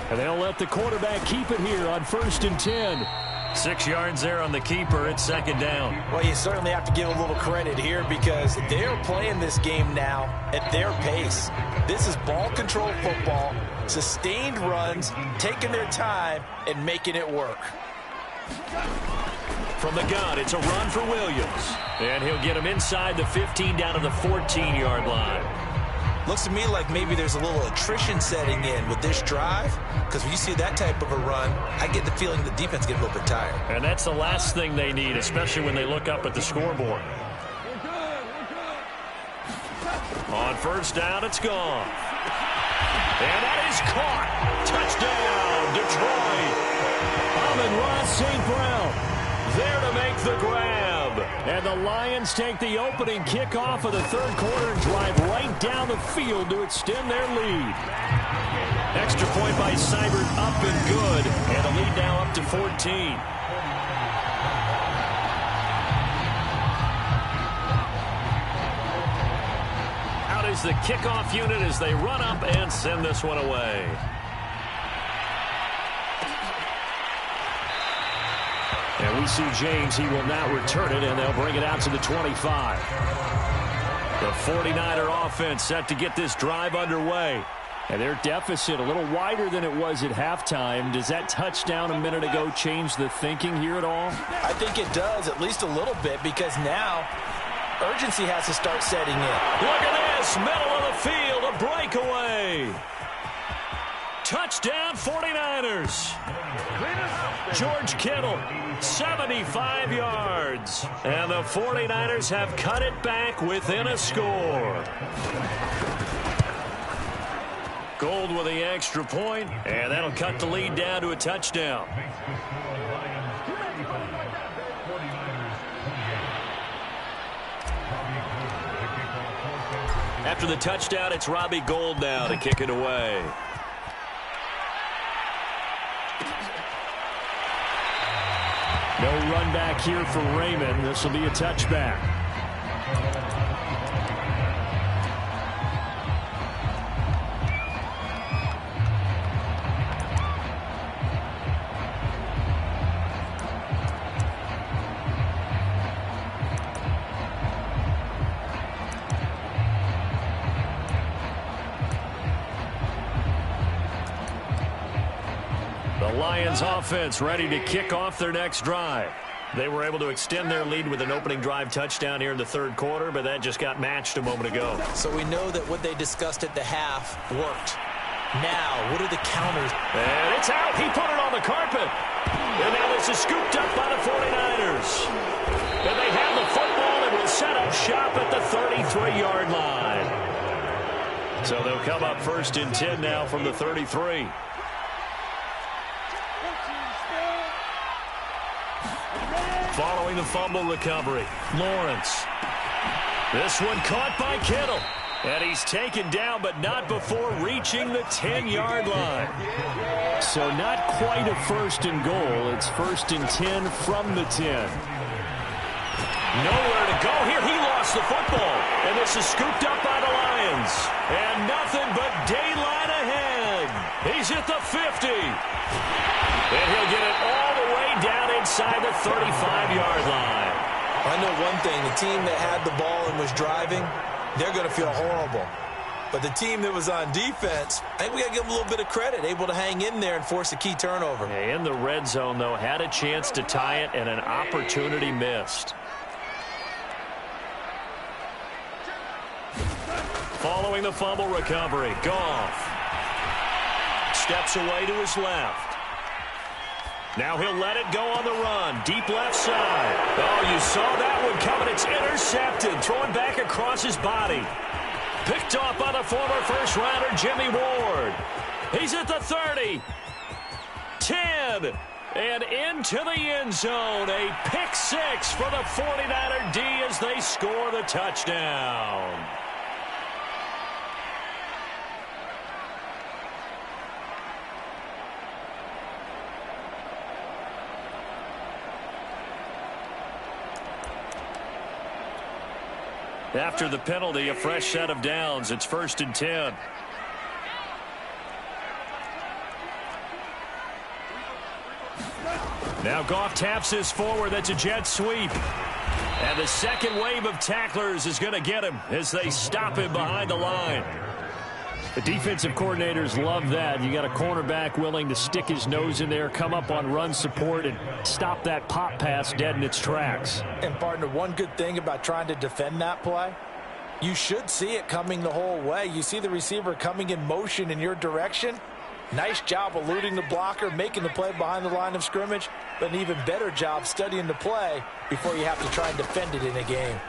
And they'll let the quarterback keep it here on 1st and 10. 6 yards there on the keeper. It's 2nd down. Well, you certainly have to give a little credit here because they're playing this game now at their pace. This is ball control football, sustained runs, taking their time, and making it work. From the gun, it's a run for Williams. And he'll get him inside the 15 down to the 14-yard line. Looks to me like maybe there's a little attrition setting in with this drive, because when you see that type of a run, I get the feeling the defense gets a little bit tired. And that's the last thing they need, especially when they look up at the scoreboard. On 1st down, it's gone. And that is caught. Touchdown, Detroit. Amon-Ra St. Brown there to make the grab. And the Lions take the opening kickoff of the third quarter and drive right down the field to extend their lead. Extra point by Seibert, up and good. And the lead now up to 14. Out is the kickoff unit as they run up and send this one away. And we see James. He will not return it, and they'll bring it out to the 25. The 49er offense set to get this drive underway. And their deficit a little wider than it was at halftime. Does that touchdown a minute ago change the thinking here at all? I think it does, at least a little bit, because now urgency has to start setting in. Look at this, middle of the field, a breakaway. Touchdown 49ers. George Kittle, 75 yards. And the 49ers have cut it back within a score. Gold with the extra point, and that'll cut the lead down to a touchdown. After the touchdown, it's Robbie Gould now to kick it away. No run back here for Raymond. This will be a touchback. Lions offense ready to kick off their next drive. They were able to extend their lead with an opening drive touchdown here in the third quarter, but that just got matched a moment ago. So we know that what they discussed at the half worked. Now, what are the counters? And it's out. He put it on the carpet. And now this is scooped up by the 49ers. And they have the football and will set up shop at the 33-yard line. So they'll come up first and 10 now from the 33. Following the fumble recovery, Lawrence. This one caught by Kittle. And he's taken down, but not before reaching the 10-yard line. So not quite a first and goal. It's first and 10 from the 10. Nowhere to go here. He lost the football. And this is scooped up by the Lions. And nothing but daylight ahead. He's at the 50. And he'll get it all the way down inside the 35-yard line. I know one thing. The team that had the ball and was driving, they're going to feel horrible. But the team that was on defense, I think we got to give them a little bit of credit, able to hang in there and force a key turnover. In the red zone, though, had a chance to tie it and an opportunity missed. Following the fumble recovery, Goff steps away to his left. Now he'll let it go on the run. Deep left side. Oh, you saw that one coming. It's intercepted. Thrown back across his body. Picked off by the former first-rounder, Jimmy Ward. He's at the 30. 10. And into the end zone. A pick six for the 49er D as they score the touchdown. After the penalty, a fresh set of downs. It's first and 10. Now Goff taps this forward. That's a jet sweep. And the second wave of tacklers is going to get him as they stop him behind the line. The defensive coordinators love that. You got a cornerback willing to stick his nose in there, come up on run support, and stop that pop pass dead in its tracks. And, partner, one good thing about trying to defend that play, you should see it coming the whole way. You see the receiver coming in motion in your direction. Nice job eluding the blocker, making the play behind the line of scrimmage, but an even better job studying the play before you have to try and defend it in a game.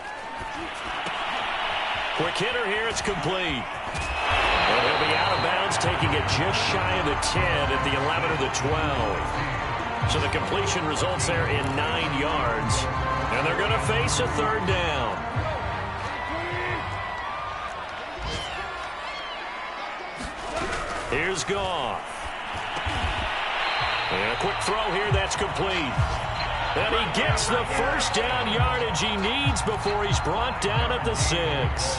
Quick hitter here. It's complete. And he'll be out of bounds, taking it just shy of the 10 at the 11 or the 12. So the completion results there in 9 yards. And they're going to face a third down. Here's Goff. And a quick throw here, that's complete. And he gets the first down yardage he needs before he's brought down at the 6.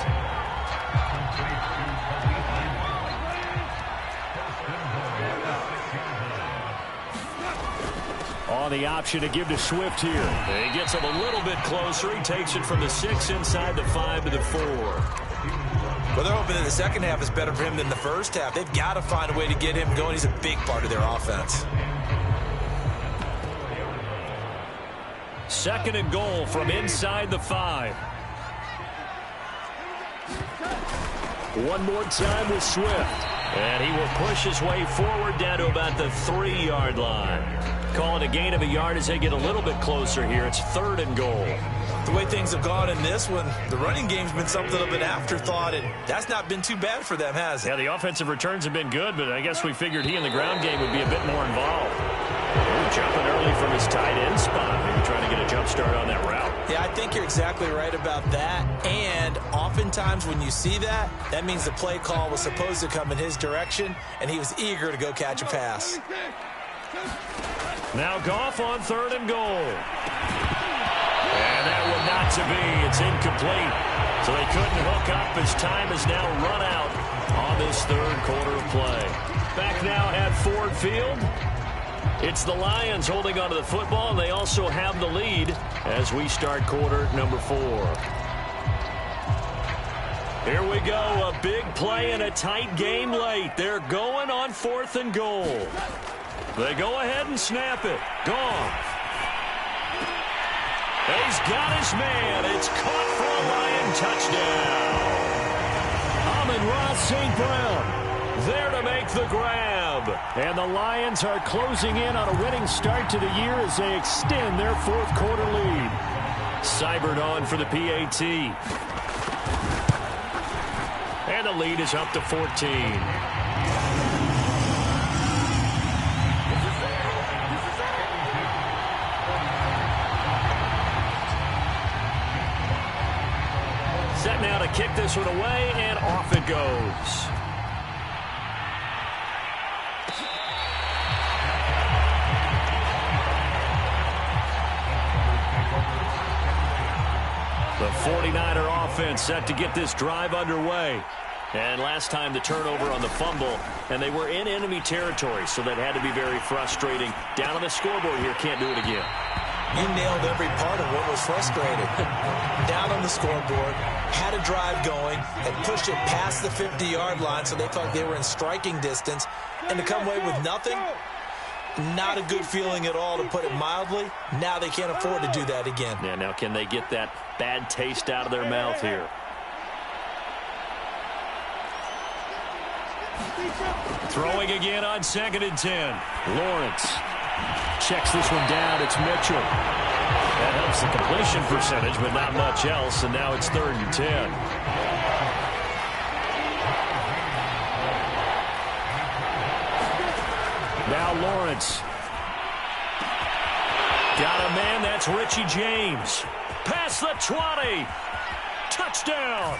On the option to give to Swift here. And he gets him a little bit closer. He takes it from the 6 inside the 5 to the 4. Well, they're hoping that the second half is better for him than the first half. They've got to find a way to get him going. He's a big part of their offense. 2nd and goal from inside the 5. One more time with Swift. And he will push his way forward down to about the 3-yard line. Call it a gain of a yard as they get a little bit closer here. It's 3rd and goal. The way things have gone in this one, the running game's been something of an afterthought, and that's not been too bad for them, has it? Yeah, the offensive returns have been good, but I guess we figured he in the ground game would be a bit more involved. Ooh, jumping early from his tight end spot. Maybe trying to get a jump start on that route. Yeah, I think you're exactly right about that. And oftentimes when you see that, that means the play call was supposed to come in his direction, and he was eager to go catch a pass. Now Goff on 3rd and goal. And that one not to be. It's incomplete. So they couldn't hook up as time has now run out on this 3rd quarter of play. Back now at Ford Field. It's the Lions holding onto the football, and they also have the lead as we start quarter number 4. Here we go, a big play in a tight game late. They're going on 4th and goal. They go ahead and snap it. Gone. He's got his man. It's caught for a Lion touchdown. Amon-Ra St. Brown there to make the grab. And the Lions are closing in on a winning start to the year as they extend their 4th quarter lead. Seibert on for the PAT. And the lead is up to 14. Set now to kick this one away, and off it goes. The 49er offense set to get this drive underway. And last time the turnover on the fumble, and they were in enemy territory, so that had to be very frustrating. Down on the scoreboard here, can't do it again. You nailed every part of what was frustrating. Down on the scoreboard, had a drive going, and pushed it past the 50-yard line so they felt they were in striking distance. And to come away with nothing, not a good feeling at all, to put it mildly. Now they can't afford to do that again. Yeah, now can they get that bad taste out of their mouth here? Throwing again on 2nd and 10. Lawrence checks this one down. It's Mitchell. That helps the completion percentage, but not much else. And now it's 3rd and 10. Now Lawrence. Got a man, that's Richie James. Past the 20. Touchdown.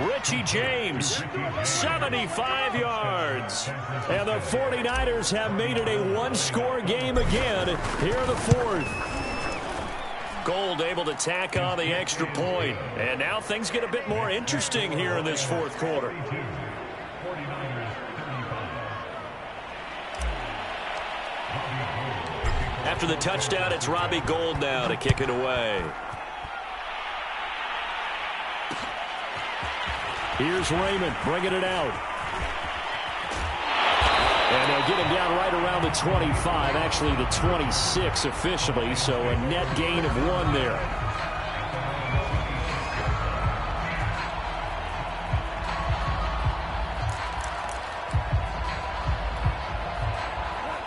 Richie James, 75 yards. And the 49ers have made it a one-score game again here in the 4th. Gold able to tack on the extra point. And now things get a bit more interesting here in this 4th quarter. After the touchdown, it's Robbie Gould now to kick it away. Here's Raymond bringing it out. And they'll get him down right around the 25, actually the 26 officially, so a net gain of 1 there.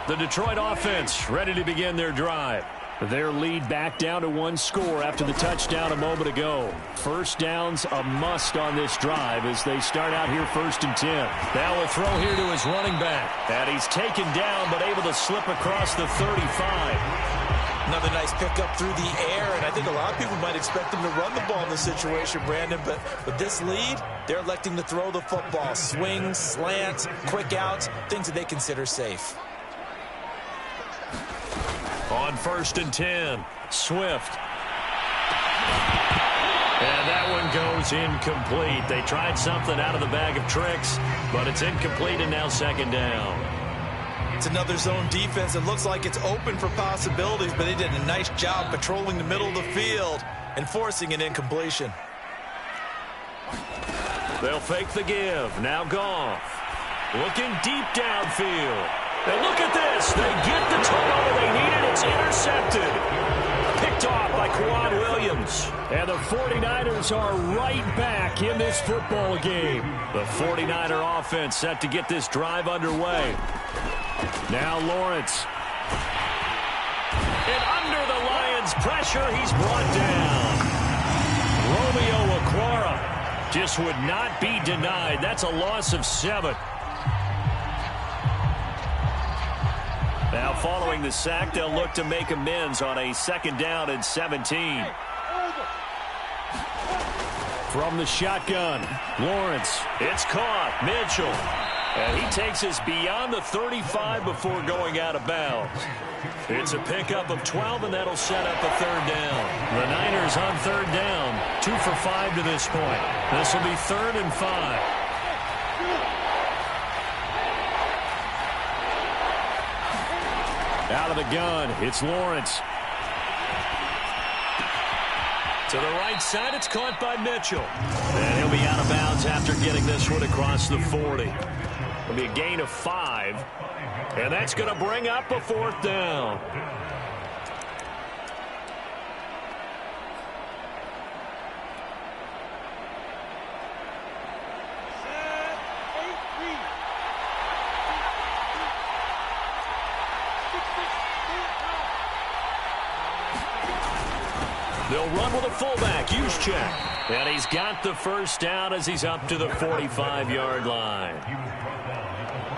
The Detroit offense ready to begin their drive. Their lead back down to one score after the touchdown a moment ago. First down's a must on this drive as they start out here 1st and 10. Now a throw here to his running back. And he's taken down but able to slip across the 35. Another nice pickup through the air, and I think a lot of people might expect him to run the ball in this situation, Brandon, but with this lead, they're electing to throw the football. Swings, slants, quick outs, things that they consider safe. On 1st and 10, Swift. And that one goes incomplete. They tried something out of the bag of tricks, but it's incomplete and now 2nd down. It's another zone defense. It looks like it's open for possibilities, but they did a nice job patrolling the middle of the field and forcing an incompletion. They'll fake the give. Now Goff. Looking deep downfield. And look at this. They get the turnover they needed. It's intercepted. Picked off by Quan Williams. And the 49ers are right back in this football game. The 49er offense set to get this drive underway. Now Lawrence. And under the Lions' pressure, he's brought down. Romeo Okwara just would not be denied. That's a loss of 7. Now following the sack, they'll look to make amends on a 2nd down and 17. From the shotgun, Lawrence. It's caught. Mitchell. And he takes us beyond the 35 before going out of bounds. It's a pickup of 12, and that'll set up a 3rd down. The Niners on 3rd down. 2 for 5 to this point. This will be 3rd and 5. Out of the gun, it's Lawrence. To the right side, it's caught by Mitchell. And he'll be out of bounds after getting this one across the 40. It'll be a gain of 5. And that's going to bring up a 4th down. They'll run with a fullback, Juszczyk. And he's got the 1st down as he's up to the 45-yard line.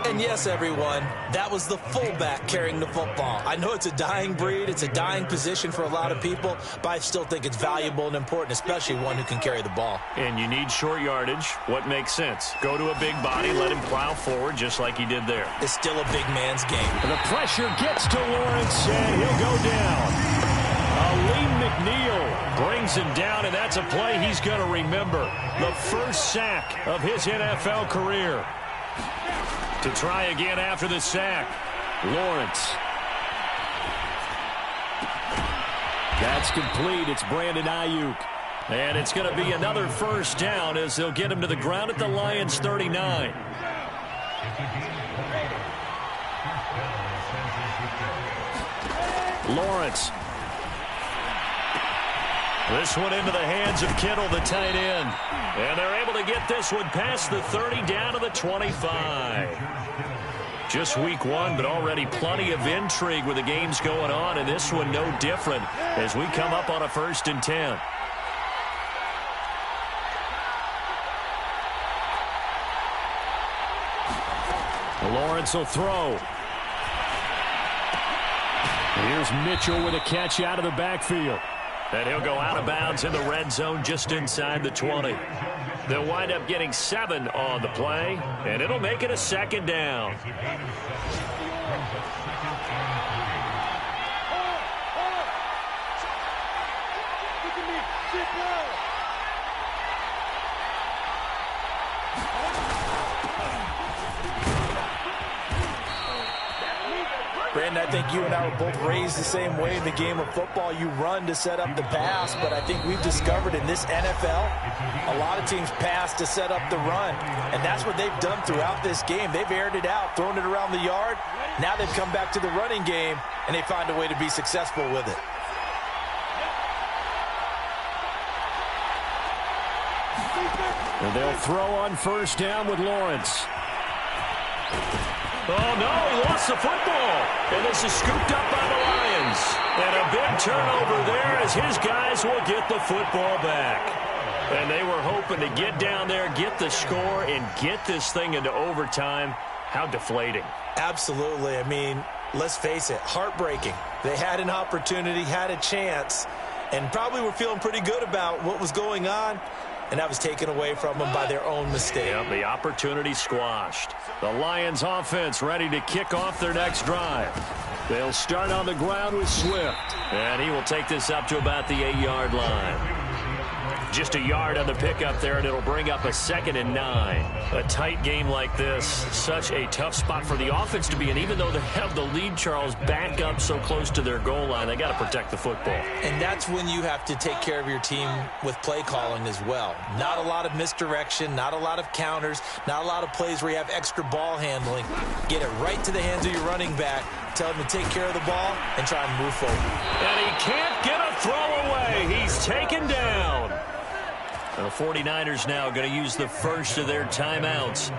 And yes, everyone, that was the fullback carrying the football. I know it's a dying breed, it's a dying position for a lot of people, but I still think it's valuable and important, especially one who can carry the ball. And you need short yardage. What makes sense? Go to a big body, let him plow forward just like he did there. It's still a big man's game. And the pressure gets to Lawrence, and he'll go down. Aleem McNeil brings him down, and that's a play he's going to remember. The first sack of his NFL career. To try again after the sack, Lawrence. That's complete. It's Brandon Ayuk. And it's going to be another 1st down as they'll get him to the ground at the Lions' 39. Lawrence. This one into the hands of Kittle, the tight end. And they're able to get this one past the 30 down to the 25. Just week 1, but already plenty of intrigue with the games going on, and this one no different as we come up on a 1st and 10. Lawrence will throw. Here's Mitchell with a catch out of the backfield. And he'll go out of bounds in the red zone just inside the 20. They'll wind up getting 7 on the play, and it'll make it a 2nd down. Brandon, I think you and I were both raised the same way in the game of football. You run to set up the pass, but I think we've discovered in this NFL, a lot of teams pass to set up the run, and that's what they've done throughout this game. They've aired it out, thrown it around the yard. Now they've come back to the running game, and they find a way to be successful with it. And they'll throw on 1st down with Lawrence. Oh, no, he lost the football. And this is scooped up by the Lions. And a big turnover there as his guys will get the football back. And they were hoping to get down there, get the score, and get this thing into overtime. How deflating. Absolutely. I mean, let's face it, heartbreaking. They had an opportunity, had a chance, and probably were feeling pretty good about what was going on, and that was taken away from them by their own mistake. Yep, the opportunity squashed. The Lions offense ready to kick off their next drive. They'll start on the ground with Swift, and he will take this up to about the 8-yard line. Just a yard on the pickup there, and it'll bring up a 2nd and 9. A tight game like this, such a tough spot for the offense to be in. Even though they have the lead, Charles, back up so close to their goal line, they got to protect the football. And that's when you have to take care of your team with play calling as well. Not a lot of misdirection, not a lot of counters, not a lot of plays where you have extra ball handling. Get it right to the hands of your running back. Tell him to take care of the ball and try and move forward. And he can't get a throw away. He's taken down. The 49ers now going to use the first of their timeouts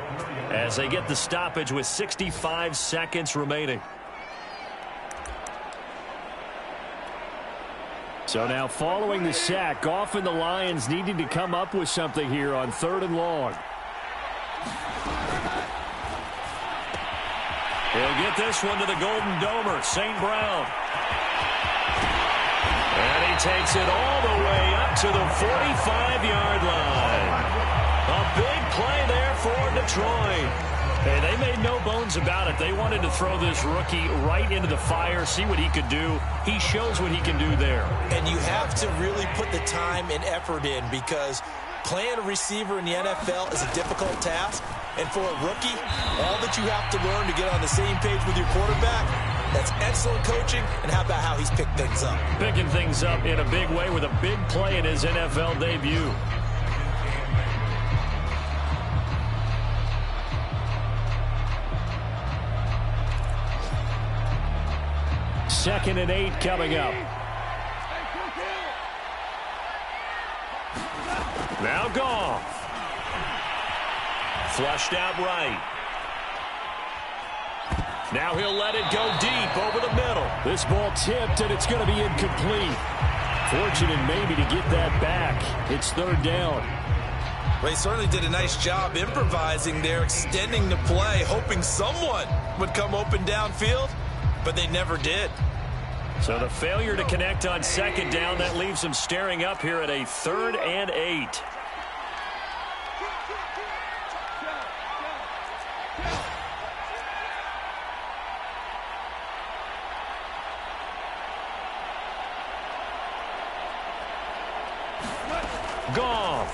as they get the stoppage with 65 seconds remaining. So now following the sack, Goff and the Lions needing to come up with something here on 3rd and long. He'll get this one to the Golden Domer, St. Brown. And he takes it all the way up to the 45-yard line. A big play there for Detroit. Hey, they made no bones about it. They wanted to throw this rookie right into the fire, see what he could do. He shows what he can do there. And you have to really put the time and effort in because playing a receiver in the NFL is a difficult task. And for a rookie, all that you have to learn to get on the same page with your quarterback, that's excellent coaching. And how about how he's picked things up? Picking things up in a big way with a big play in his NFL debut. Second and 8 coming up. Now Goff. Flushed out right. Now he'll let it go deep over the middle. This ball tipped, and it's going to be incomplete. Fortunate maybe to get that back. It's 3rd down. Well, he certainly did a nice job improvising there, extending the play, hoping someone would come open downfield, but they never did. So the failure to connect on 2nd down, that leaves them staring up here at a 3rd and 8. Goff.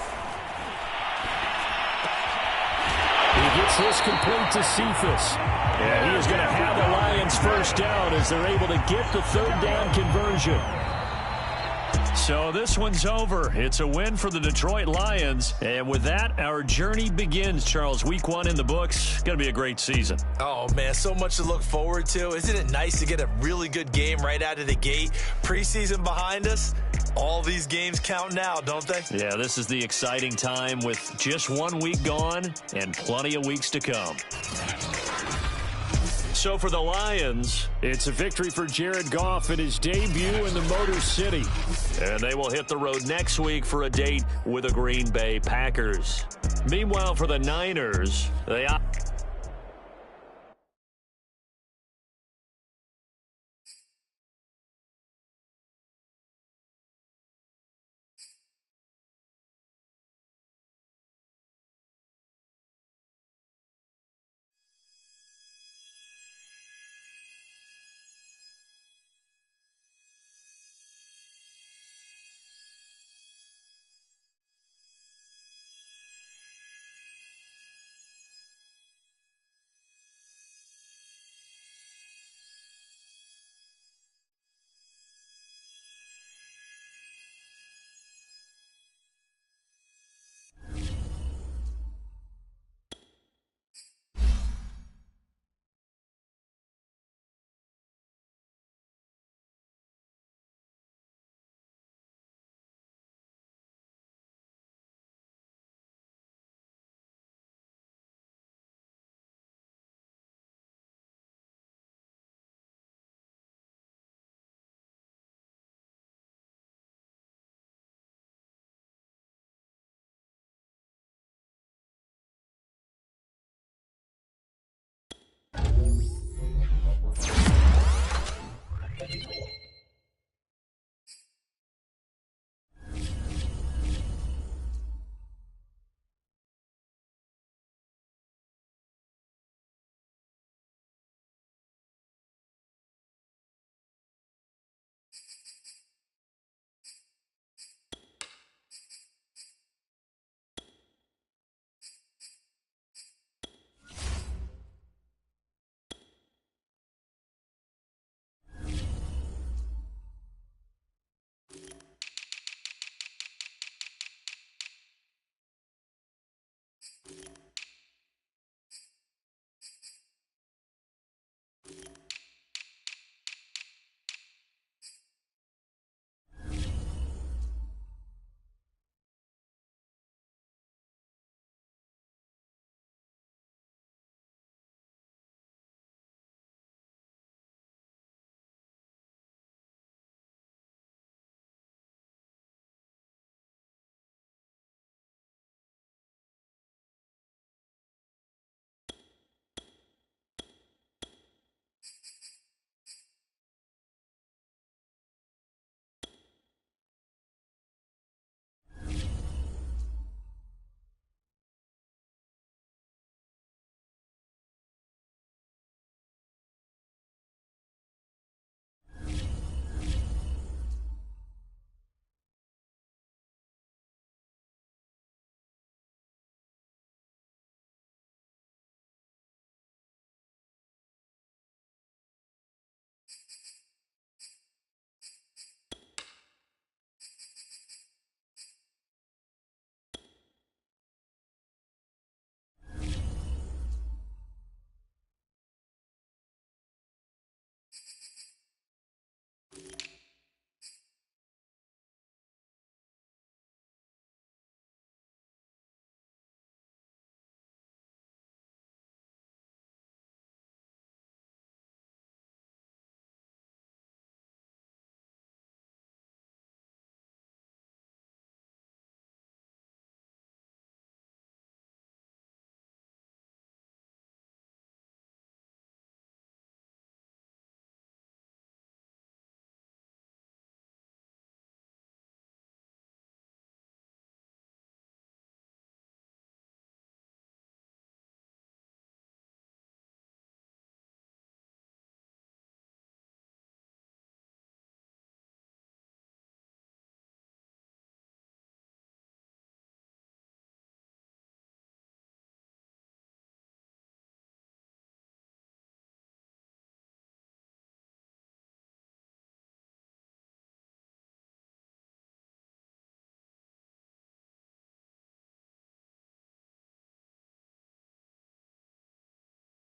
He gets this complete to Cephas. Yeah, he is going to have the Lions first down as they're able to get the 3rd down conversion. So this one's over. It's a win for the Detroit Lions. And with that, our journey begins, Charles. Week 1 in the books. Going to be a great season. Oh, man, so much to look forward to. Isn't it nice to get a really good game right out of the gate? Preseason behind us. All these games count now, don't they? Yeah, this is the exciting time with just 1 week gone and plenty of weeks to come. So for the Lions, it's a victory for Jared Goff in his debut in the Motor City. And they will hit the road next week for a date with the Green Bay Packers. Meanwhile, for the Niners, they